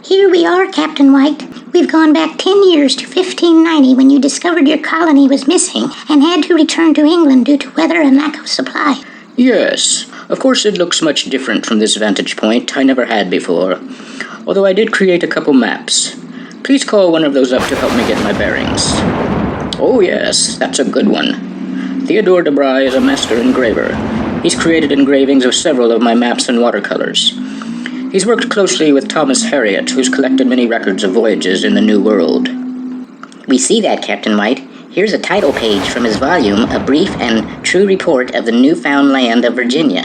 Here we are, Captain White. We've gone back 10 years to 1590 when you discovered your colony was missing and had to return to England due to weather and lack of supply. Yes, of course it looks much different from this vantage point. I never had before. Although I did create a couple maps. Please call one of those up to help me get my bearings. Oh yes, that's a good one. Theodore de Bry is a master engraver. He's created engravings of several of my maps in watercolors. He's worked closely with Thomas Harriot, who's collected many records of voyages in the New World. We see that, Captain White. Here's a title page from his volume, A Brief and True Report of the Newfound Land of Virginia.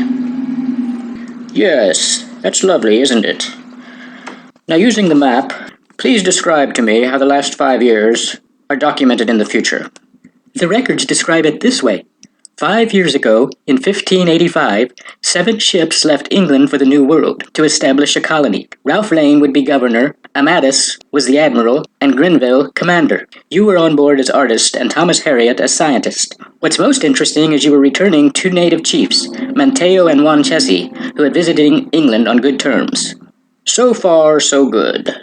Yes, that's lovely, isn't it? Now, using the map, please describe to me how the last 5 years are documented in the future. The records describe it this way. 5 years ago, in 1585, 7 ships left England for the New World to establish a colony. Ralph Lane would be governor, Amatus was the admiral, and Grenville commander. You were on board as artist and Thomas Harriot as scientist. What's most interesting is you were returning 2 native chiefs, Manteo and Juan Chessy, who had visited England on good terms. So far, so good.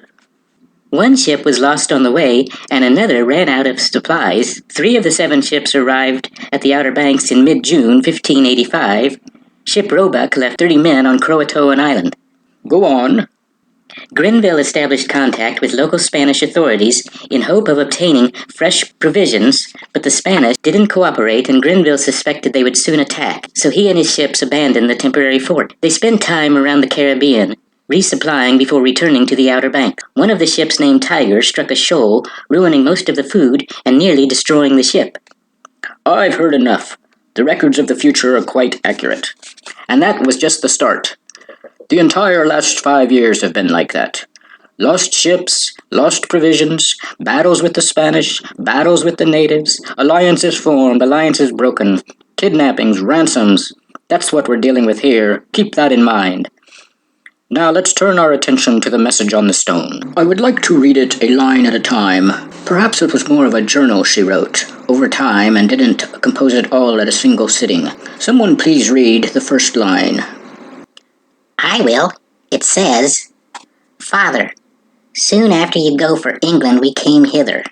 One ship was lost on the way, and another ran out of supplies. 3 of the 7 ships arrived at the Outer Banks in mid-June 1585. Ship Roebuck left 30 men on Croatoan Island. Go on. Grenville established contact with local Spanish authorities in hope of obtaining fresh provisions, but the Spanish didn't cooperate and Grenville suspected they would soon attack, so he and his ships abandoned the temporary fort. They spent time around the Caribbean, resupplying before returning to the Outer Banks. One of the ships named Tiger struck a shoal, ruining most of the food and nearly destroying the ship. I've heard enough. The records of the future are quite accurate. And that was just the start. The entire last 5 years have been like that. Lost ships, lost provisions, battles with the Spanish, battles with the natives, alliances formed, alliances broken, kidnappings, ransoms. That's what we're dealing with here. Keep that in mind. Now let's turn our attention to the message on the stone. I would like to read it a line at a time. Perhaps it was more of a journal she wrote over time and didn't compose it all at a single sitting. Someone please read the first line. I will. It says, Father, soon after you go for England we came hither.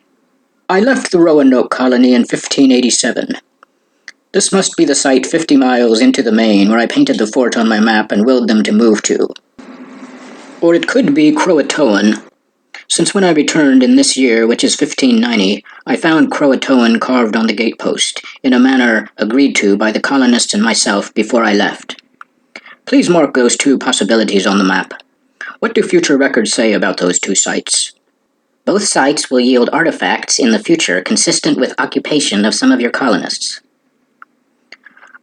I left the Roanoke colony in 1587. This must be the site 50 miles into the Main where I painted the fort on my map and willed them to move to. Or it could be Croatoan, since when I returned in this year, which is 1590, I found Croatoan carved on the gatepost, in a manner agreed to by the colonists and myself before I left. Please mark those 2 possibilities on the map. What do future records say about those 2 sites? Both sites will yield artifacts in the future consistent with occupation of some of your colonists.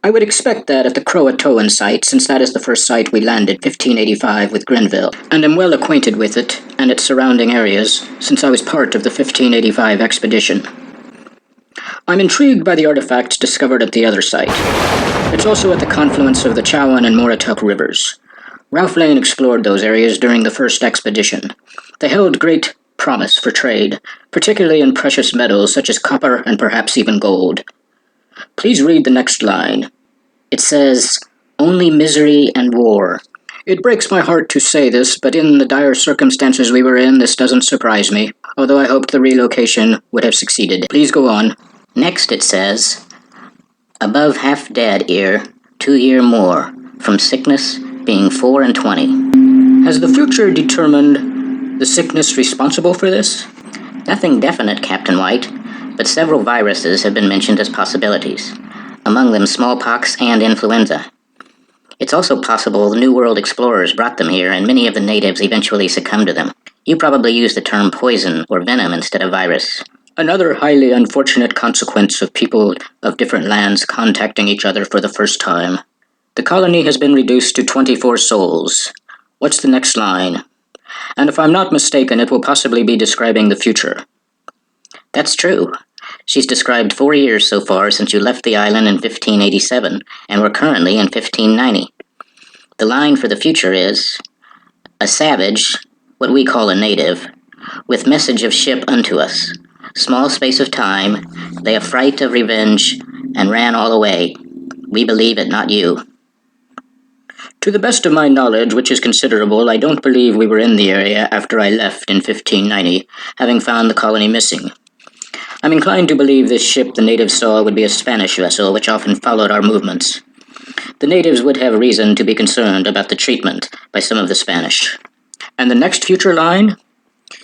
I would expect that at the Croatoan site, since that is the first site we landed 1585 with Grenville, and am well acquainted with it and its surrounding areas, since I was part of the 1585 expedition. I'm intrigued by the artifacts discovered at the other site. It's also at the confluence of the Chowan and Moratuck rivers. Ralph Lane explored those areas during the first expedition. They held great promise for trade, particularly in precious metals such as copper and perhaps even gold. Please read the next line. It says, only misery and war. It breaks my heart to say this, but in the dire circumstances we were in, this doesn't surprise me, although I hoped the relocation would have succeeded. Please go on. Next it says, above half dead 2 year more, from sickness being 4 and 20. Has the future determined the sickness responsible for this? Nothing definite, Captain White, but several viruses have been mentioned as possibilities, among them smallpox and influenza. It's also possible the New World explorers brought them here and many of the natives eventually succumbed to them. You probably use the term poison or venom instead of virus. Another highly unfortunate consequence of people of different lands contacting each other for the first time. The colony has been reduced to 24 souls. What's the next line? And if I'm not mistaken, it will possibly be describing the future. That's true. She's described 4 years so far since you left the island in 1587, and we're currently in 1590. The line for the future is, a savage, what we call a native, with message of ship unto us. Small space of time, they affright of revenge, and ran all away. We believe it, not you. To the best of my knowledge, which is considerable, I don't believe we were in the area after I left in 1590, having found the colony missing. I'm inclined to believe this ship the natives saw would be a Spanish vessel, which often followed our movements. The natives would have reason to be concerned about the treatment by some of the Spanish. And the next future line?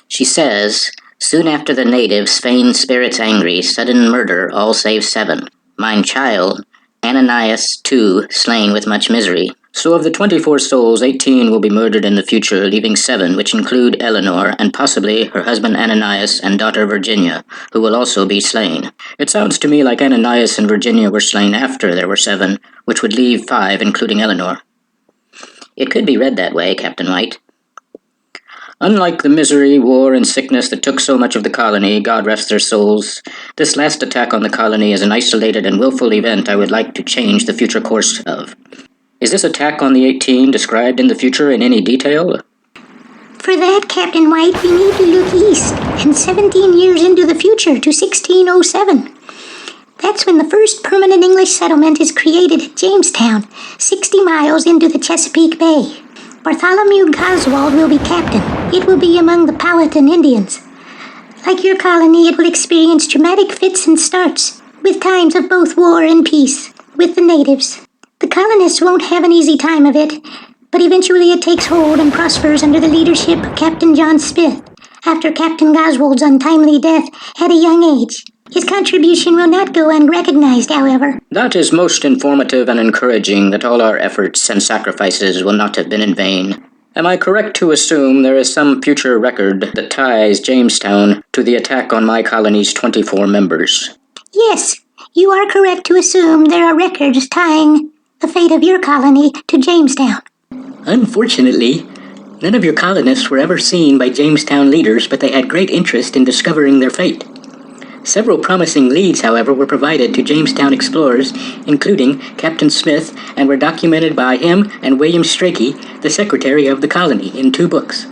She says, soon after the natives feigned spirits angry, sudden murder, all save 7. Mine child, Ananias too, slain with much misery. So of the 24 souls, 18 will be murdered in the future, leaving 7, which include Eleanor, and possibly her husband Ananias and daughter Virginia, who will also be slain. It sounds to me like Ananias and Virginia were slain after there were 7, which would leave 5, including Eleanor. It could be read that way, Captain White. Unlike the misery, war, and sickness that took so much of the colony, God rest their souls, this last attack on the colony is an isolated and willful event I would like to change the future course of. Is this attack on the 18 described in the future in any detail? For that, Captain White, we need to look east, and 17 years into the future to 1607. That's when the first permanent English settlement is created at Jamestown, 60 miles into the Chesapeake Bay. Bartholomew Goswald will be captain. It will be among the Powhatan Indians. Like your colony, it will experience dramatic fits and starts, with times of both war and peace, with the natives. The colonists won't have an easy time of it, but eventually it takes hold and prospers under the leadership of Captain John Smith, after Captain Goswald's untimely death at a young age. His contribution will not go unrecognized, however. That is most informative and encouraging that all our efforts and sacrifices will not have been in vain. Am I correct to assume there is some future record that ties Jamestown to the attack on my colony's 24 members? Yes, you are correct to assume there are records tying the fate of your colony to Jamestown. Unfortunately, none of your colonists were ever seen by Jamestown leaders, but they had great interest in discovering their fate. Several promising leads, however, were provided to Jamestown explorers, including Captain Smith, and were documented by him and William Strachey, the secretary of the colony, in 2 books.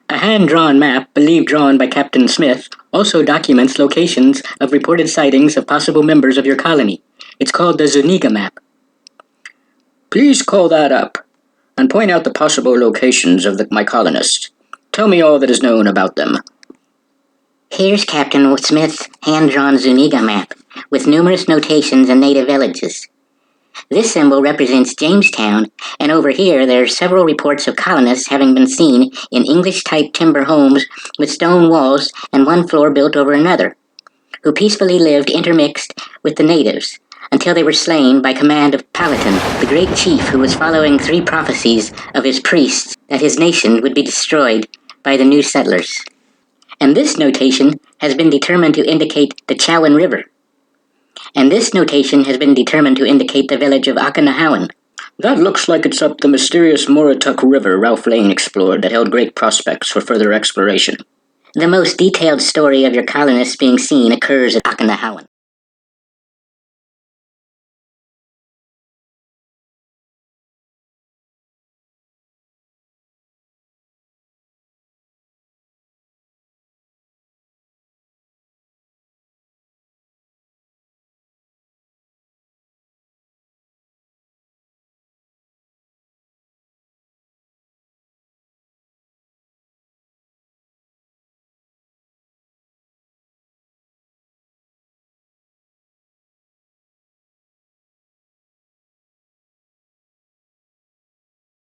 A hand-drawn map, believed drawn by Captain Smith, also documents locations of reported sightings of possible members of your colony. It's called the Zuniga map. Please call that up, and point out the possible locations of my colonists. Tell me all that is known about them. Here's Captain Smith's hand-drawn Zuniga map, with numerous notations and native villages. This symbol represents Jamestown, and over here there are several reports of colonists having been seen in English-type timber homes with stone walls and one floor built over another, who peacefully lived intermixed with the natives, until they were slain by command of Powhatan, the great chief who was following 3 prophecies of his priests that his nation would be destroyed by the new settlers. And this notation has been determined to indicate the Chowan River. And this notation has been determined to indicate the village of Okanahawan. That looks like it's up the mysterious Moratuck River Ralph Lane explored that held great prospects for further exploration. The most detailed story of your colonists being seen occurs at Okanahawan.